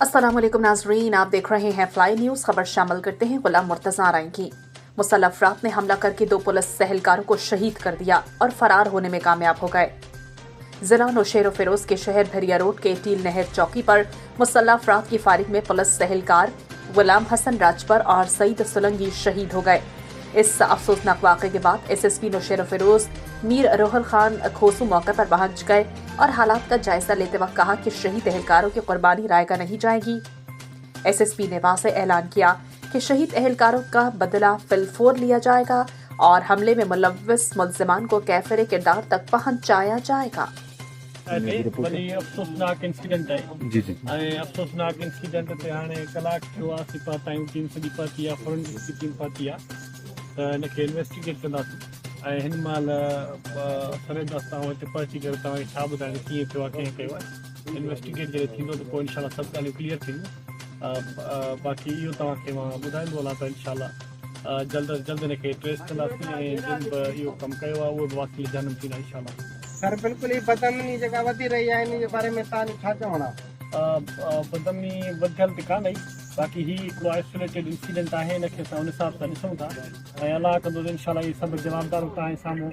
अस्सलाम वालेकुम नाजरीन, आप देख रहे हैं फ्लाई न्यूज़। खबर शामिल करते हैं गुलाम मुर्तज़ा राय की। मुसल्लह अफराद ने हमला करके 2 पुलिस सहलकारों को शहीद कर दिया और फरार होने में कामयाब हो गए। जिला नौशेर फिरोज के शहर भरिया रोड के टील नहर चौकी पर मुसल्लह अफराद की फायरिंग में पुलिस सहलकार गुलाम हसन राजपर और सईद सुलंगी शहीद हो गए। इस अफसोसनाक वाक़े के बाद SSP नौशेर फिरोज मीर रोहल खान खोसू मौके पर पहुंच गए और हालात का जायजा लेते वक्त कहा कि शहीद एहलकारों की कुर्बानी रायगा नहीं जाएगी। SSP ने वाज़े ऐलान किया कि शहीद एहलकारों का बदला फिलफोर लिया जाएगा और हमले में मुलव्विस मुल्ज़िमान को कैफिर किरदार तक पहुंचाया जाएगा। वरी अफ़सोसनाक इंसिडेंट है जी जी अफ़सोसनाक इंसिडेंट ते हाणे कलाक थियो आहे सिपा ताईं टीम सॼी पहुती आहे, फोरेंसिक की टीम पहुती आहे, त हिनखे इन्वेस्टिगेट कंदासीं ऐं हिन महिल सरेदास तव्हां हिते पहुची करे तव्हांखे छा ॿुधाइण कीअं थियो आहे कंहिं कयो आहे। इन्वेस्टिगेट जॾहिं थींदो त पोइ इनशाला सभु ॻाल्हियूं क्लियर थींदियूं। बाक़ी इहो तव्हांखे मां ॿुधाईंदो हलां त इनशाला जल्द अज जल्द हिनखे ट्रेस कंदासीं ऐं जिन बि इहो कमु कयो आहे उहे बि वाक़ई जनम थींदा इनशाला। सर बिल्कुल ही बदमनी जेका वधी रही है इन जे बारे में तव्हांजो छा चवणु आहे? बदमनी वधियल त कान आई, बाक़ी ही हिकिड़ो आइसोलेटेड इंसिडेंट आहे, हिनखे असां हुन हिसाब सां ॾिसूं था ऐं अलाह कंदो त इनशाला इहे सभु जवाबदार तव्हांजे साम्हूं